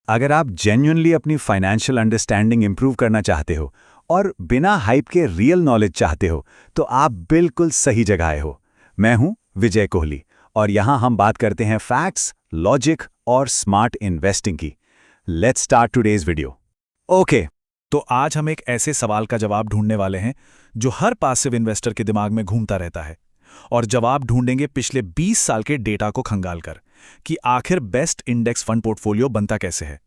अगर आप जेन्युइनली अपनी फाइनेंशियल अंडरस्टैंडिंग इंप्रूव करना चाहते हो और बिना हाइप के रियल नॉलेज चाहते हो, तो आप बिल्कुल सही जगह आए हो। मैं हूं विजय कोहली और यहां हम बात करते हैं फैक्ट्स, लॉजिक और स्मार्ट इन्वेस्टिंग की। Let's start today's video. Okay, तो आज हम एक ऐसे सवाल का जवाब ढूंढने वाले हैं जो हर पासिव इन्वेस्टर के दिमाग में घूमता रहता है। और जवाब ढूंढेंगे पिछले 20 साल के डेटा को खंगाल कर कि आखिर बेस्ट इंडेक्स फंड पोर्टफोलियो बनता कैसे है।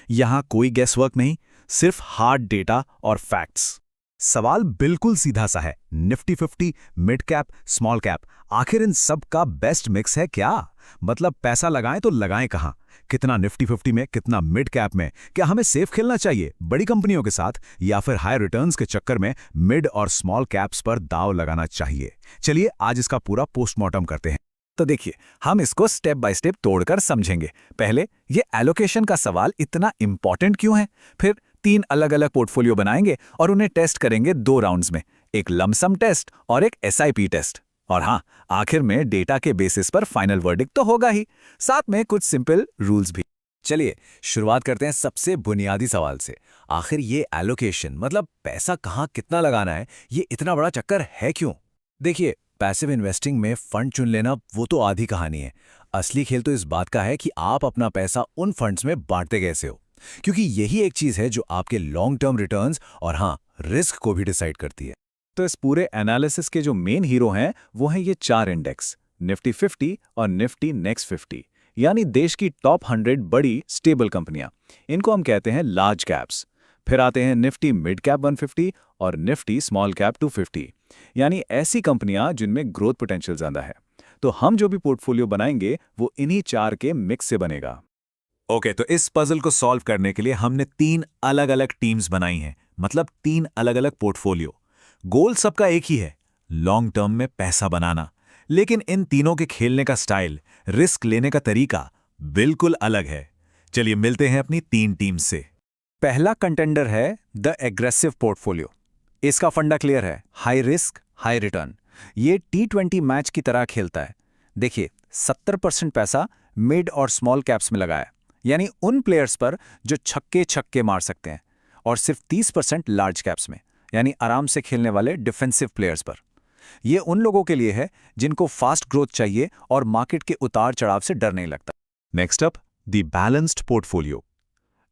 यहां कोई गेसवर्क नहीं, सिर्फ हार्ड डेटा और फैक्ट्स। सवाल बिल्कुल सीधा सा है, Nifty 50, mid cap, small cap, आखिर इन सब का बेस्ट मिक्स है क्या? मतलब पैसा लगाएं तो लगाएं कहां? कितना निफ्टी 50 में, कितना मिड कैप में? क्या हमें सेफ खेलना चाहिए बड़ी कंपनियों के साथ, या फिर हाई रिटर्न्स के चक्कर में मिड और स्मॉल कैप्स पर दाव लगाना चाहिए? चलिए आज इसका पूरा पोस्टमार्टम करते हैं। तो देखिए, हम इसको स्टेप बाय स्टेप तोड़कर समझेंगे। पहले, ये एलोकेशन का सवाल इतना इंपॉर्टेंट क्यों है? फिर 3 अलग अलग पोर्टफोलियो बनाएंगे और उन्हें टेस्ट करेंगे 2 राउंड्स में, एक लमसम टेस्ट और एक एसआईपी टेस्ट। और हाँ, आखिर में डेटा के बेसिस पर फाइनल वर्डिक्ट तो होगा ही, साथ में कुछ सिंपल रूल्स भी। चलिए शुरुआत करते हैं सबसे बुनियादी सवाल से। आखिर ये एलोकेशन मतलब पैसा कहाँ कितना लगाना है, ये इतना बड़ा चक्कर है क्यों? देखिए, पैसिव इन्वेस्टिंग में फंड चुन लेना वो तो आधी कहानी है। असली खेल तो इस बात का है कि आप अपना पैसा उन फंड्स में बांटते कैसे हो, क्योंकि यही एक चीज है जो आपके लॉन्ग टर्म रिटर्न्स और हाँ, रिस्क को भी डिसाइड करती है। तो इस पूरे एनालिसिस के जो मेन हीरो हैं वो हैं ये 4 इंडेक्स, निफ्टी 50 और निफ्टी नेक्स्ट 50, यानी देश की टॉप 100 बड़ी स्टेबल कंपनियां। इनको हम कहते हैं लार्ज कैप्स। फिर आते हैं निफ्टी मिड कैप 150 और निफ्टी स्मॉल कैप 250, यानी ऐसी कंपनियां जिनमें ग्रोथ पोटेंशियल ज्यादा है। तो हम जो भी पोर्टफोलियो बनाएंगे वो इन्हीं 4 के मिक्स से बनेगा। ओके, तो इस पजल को सॉल्व करने के लिए हमने 3 अलग अलग टीम्स बनाई हैं, मतलब 3 अलग अलग पोर्टफोलियो। गोल सबका एक ही है, लॉन्ग टर्म में पैसा बनाना। लेकिन इन तीनों के खेलने का स्टाइल, रिस्क लेने का तरीका बिल्कुल अलग है। चलिए मिलते हैं अपनी 3 टीम से। पहला कंटेंडर है द एग्रेसिव पोर्टफोलियो। इसका फंडा क्लियर है, हाई रिस्क हाई रिटर्न। ये T20 मैच की तरह खेलता है। देखिए, 70% पैसा मिड और स्मॉल कैप्स में लगाया, यानी उन प्लेयर्स पर जो छक्के छक्के मार सकते हैं, और सिर्फ 30% लार्ज कैप्स में, यानी आराम से खेलने वाले डिफेंसिव प्लेयर्स पर। ये उन लोगों के लिए है जिनको फास्ट ग्रोथ चाहिए और मार्केट के उतार चढ़ाव से डर नहीं लगता। Next up, the balanced portfolio.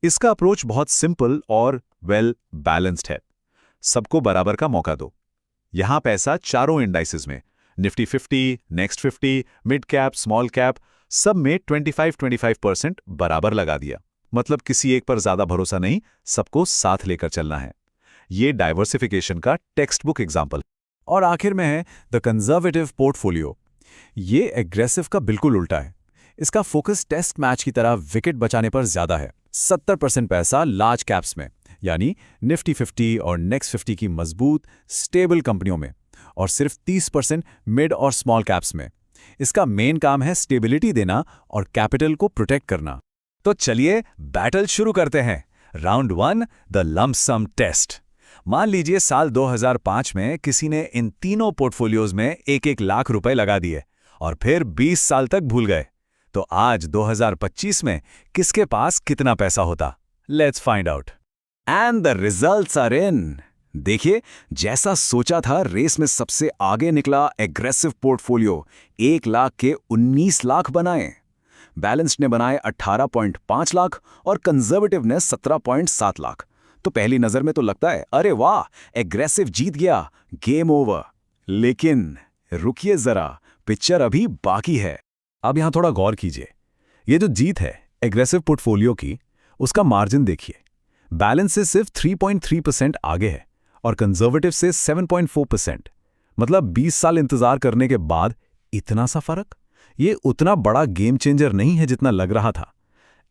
इसका अप्रोच बहुत सिंपल और वेल बैलेंस्ड है। सबको बराबर का मौका दो। यहां पैसा चारों इंडाइसेस में, Nifty 50, next 50, mid cap, small cap, सब में 25-25% बराबर लगा दिया। मतलब किसी एक पर ज्यादा भरोसा नहीं, सबको साथ लेकर चलना है। ये डाइवर्सिफिकेशन का टेक्स्ट बुक एग्जाम्पल। और आखिर में है द कंजर्वेटिव पोर्टफोलियो। ये एग्रेसिव का बिल्कुल उल्टा है। इसका फोकस टेस्ट मैच की तरह विकेट बचाने पर ज्यादा है। 70% पैसा लार्ज कैप्स में, यानी निफ्टी 50 और नेक्स्ट 50 की मजबूत स्टेबल कंपनियों में, और सिर्फ 30% मिड और स्मॉल कैप्स में। इसका मेन काम है स्टेबिलिटी देना और कैपिटल को प्रोटेक्ट करना। तो चलिए बैटल शुरू करते हैं। Round 1, the lump sum test. मान लीजिए साल 2005 में किसी ने इन तीनों पोर्टफोलियोज में 1-1 लाख रुपए लगा दिए और फिर 20 साल तक भूल गए। तो आज 2025 में किसके पास कितना पैसा होता? Let's find out. And the results are in. देखिए, जैसा सोचा था, रेस में सबसे आगे निकला एग्रेसिव पोर्टफोलियो। 1 लाख के 19 लाख बनाए, बैलेंस्ड ने बनाए 18.5 लाख और कंजर्वेटिव ने 17.7 लाख। तो पहली नजर में तो लगता है अरे वाह, एग्रेसिव जीत गया, गेम ओवर। लेकिन रुकिए जरा, पिक्चर अभी बाकी है। अब यहां थोड़ा गौर कीजिए। ये जो जीत है एग्रेसिव पोर्टफोलियो की, उसका मार्जिन देखिए। बैलेंस से सिर्फ 3.3% आगे है और कंजर्वेटिव से 7.4%। मतलब 20 साल इंतजार करने के बाद इतना सा फर्क। ये उतना बड़ा गेम चेंजर नहीं है जितना लग रहा था।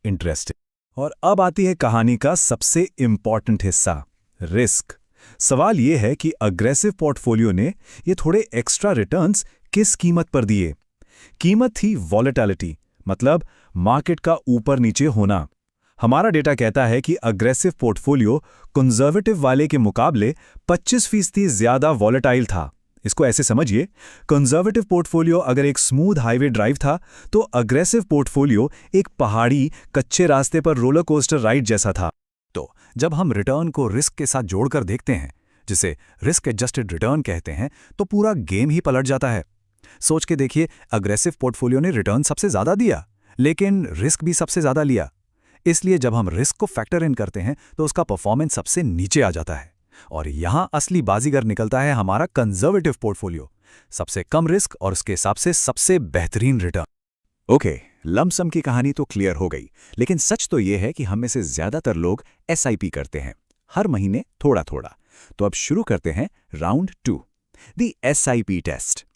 इंटरेस्टिंग। और अब आती है कहानी का सबसे इंपॉर्टेंट हिस्सा, रिस्क। सवाल यह है कि अग्रेसिव पोर्टफोलियो ने ये थोड़े एक्स्ट्रा रिटर्न्स किस कीमत पर दिए? कीमत थी वॉलेटिलिटी, मतलब मार्केट का ऊपर नीचे होना। हमारा डेटा कहता है कि अग्रेसिव पोर्टफोलियो कंजर्वेटिव वाले के मुकाबले 25% ज्यादा वॉलेटाइल था। इसको ऐसे समझिए, कंजर्वेटिव पोर्टफोलियो अगर एक स्मूथ हाईवे ड्राइव था, तो अग्रेसिव पोर्टफोलियो एक पहाड़ी कच्चे रास्ते पर रोलर कोस्टर राइड जैसा था। तो जब हम रिटर्न को रिस्क के साथ जोड़कर देखते हैं, जिसे रिस्क एडजस्टेड रिटर्न कहते हैं, तो पूरा गेम ही पलट जाता है। सोच के देखिए, अग्रेसिव पोर्टफोलियो ने रिटर्न सबसे ज्यादा दिया, लेकिन रिस्क भी सबसे ज्यादा लिया। इसलिए जब हम रिस्क को फैक्टर इन करते हैं तो उसका परफॉर्मेंस सबसे नीचे आ जाता है। और यहां असली बाजीगर निकलता है हमारा कंजर्वेटिव पोर्टफोलियो, सबसे कम रिस्क और उसके हिसाब से सबसे बेहतरीन रिटर्न। ओके, लमसम की कहानी तो क्लियर हो गई, लेकिन सच तो यह है कि हम में से ज्यादातर लोग एसआईपी करते हैं, हर महीने थोड़ा थोड़ा। तो अब शुरू करते हैं राउंड 2, दी एसआईपी टेस्ट।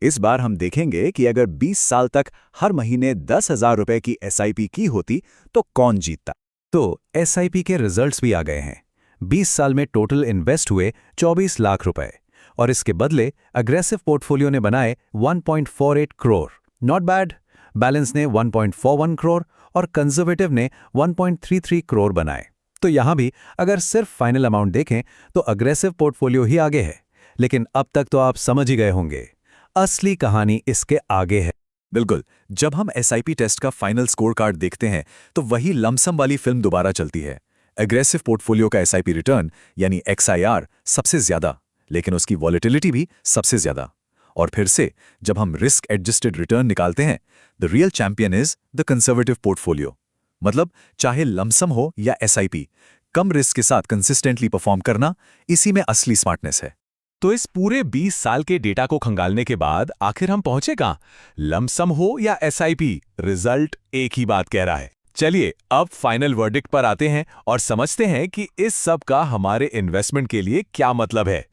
इस बार हम देखेंगे कि अगर 20 साल तक हर महीने 10,000 रुपए की एसआईपी की होती तो कौन जीतता। तो एसआईपी के रिजल्ट्स भी आ गए हैं। 20 साल में टोटल इन्वेस्ट हुए 24 लाख रुपए, और इसके बदले अग्रेसिव पोर्टफोलियो ने बनाए 1.48 करोड़। Not bad. बैलेंस ने 1.41 करोड़ और कंजर्वेटिव ने 1.33 करोड़ बनाए। तो यहां भी अगर सिर्फ फाइनल अमाउंट देखें तो अग्रेसिव पोर्टफोलियो ही आगे है, लेकिन अब तक तो आप समझ ही गए होंगे, असली कहानी इसके आगे है। बिल्कुल, जब हम एसआईपी टेस्ट का फाइनल स्कोर कार्ड देखते हैं तो वही लमसम वाली फिल्म दोबारा चलती है। एग्रेसिव पोर्टफोलियो का एसआईपी रिटर्न यानी एक्सआईआर सबसे ज्यादा, लेकिन उसकी वॉलेटिलिटी भी सबसे ज्यादा। और फिर से जब हम रिस्क एडजस्टेड रिटर्न निकालते हैं, the real champion is the conservative portfolio. मतलब चाहे लमसम हो या एसआईपी, कम रिस्क के साथ कंसिस्टेंटली परफॉर्म करना, इसी में असली स्मार्टनेस है। तो इस पूरे 20 साल के डेटा को खंगालने के बाद आखिर हम पहुंचे कहां? लमसम हो या एसआईपी, रिजल्ट एक ही बात कह रहा है। चलिए अब फाइनल वर्डिक्ट पर आते हैं और समझते हैं कि इस सब का हमारे इन्वेस्टमेंट के लिए क्या मतलब है।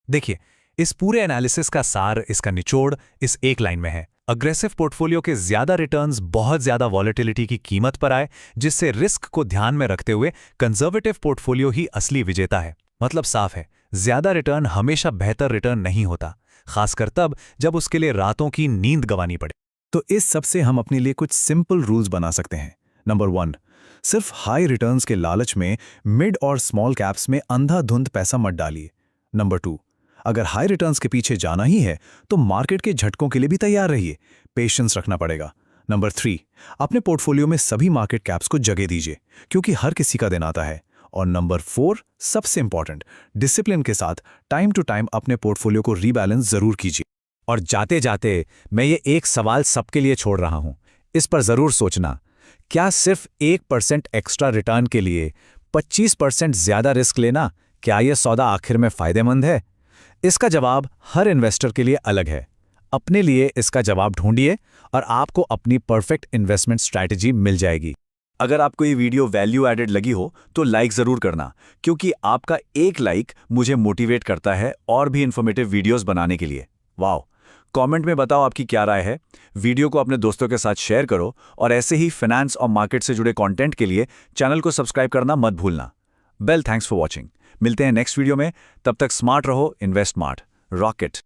देखिए, इस पूरे एनालिसिस का सार, इसका निचोड़ इस एक लाइन में है। अग्रेसिव पोर्टफोलियो के ज्यादा रिटर्न्स बहुत ज्यादा वॉलेटिलिटी की कीमत पर आए, जिससे रिस्क को ध्यान में रखते हुए कंजर्वेटिव पोर्टफोलियो ही असली विजेता है। मतलब साफ है, ज्यादा रिटर्न हमेशा बेहतर रिटर्न नहीं होता, खासकर तब जब उसके लिए रातों की नींद गंवानी पड़े। तो इस सब से हम अपने लिए कुछ सिंपल रूल्स बना सकते हैं। नंबर 1, सिर्फ हाई रिटर्न्स के लालच में मिड और स्मॉल कैप्स में अंधाधुंध पैसा मत डालिए। नंबर 2, अगर हाई रिटर्न्स के पीछे जाना ही है तो मार्केट के झटकों के लिए भी तैयार रहिए, पेशेंस रखना पड़ेगा। नंबर 3, अपने पोर्टफोलियो में सभी मार्केट कैप्स को जगह दीजिए, क्योंकि हर किसी का दिन आता है। और नंबर 4, सबसे इंपॉर्टेंट, डिसिप्लिन के साथ टाइम टू टाइम अपने पोर्टफोलियो को रीबैलेंस जरूर कीजिए। और जाते जाते मैं ये एक सवाल सबके लिए छोड़ रहा हूं, इस पर जरूर सोचना, क्या सिर्फ 1% एक्स्ट्रा रिटर्न के लिए 25% ज्यादा रिस्क लेना, क्या यह सौदा आखिर में फायदेमंद है? इसका जवाब हर इन्वेस्टर के लिए अलग है। अपने लिए इसका जवाब ढूंढिए और आपको अपनी परफेक्ट इन्वेस्टमेंट स्ट्रैटेजी मिल जाएगी। अगर आपको ये वीडियो वैल्यू एडेड लगी हो तो लाइक जरूर करना, क्योंकि आपका एक लाइक मुझे मोटिवेट करता है और भी इन्फॉर्मेटिव वीडियोस बनाने के लिए। वाह! कमेंट में बताओ आपकी क्या राय है। वीडियो को अपने दोस्तों के साथ शेयर करो और ऐसे ही फाइनेंस और मार्केट से जुड़े कंटेंट के लिए चैनल को सब्सक्राइब करना मत भूलना। Thanks for watching. मिलते हैं नेक्स्ट वीडियो में, तब तक स्मार्ट रहो, इन्वेस्ट स्मार्ट, रॉकेट।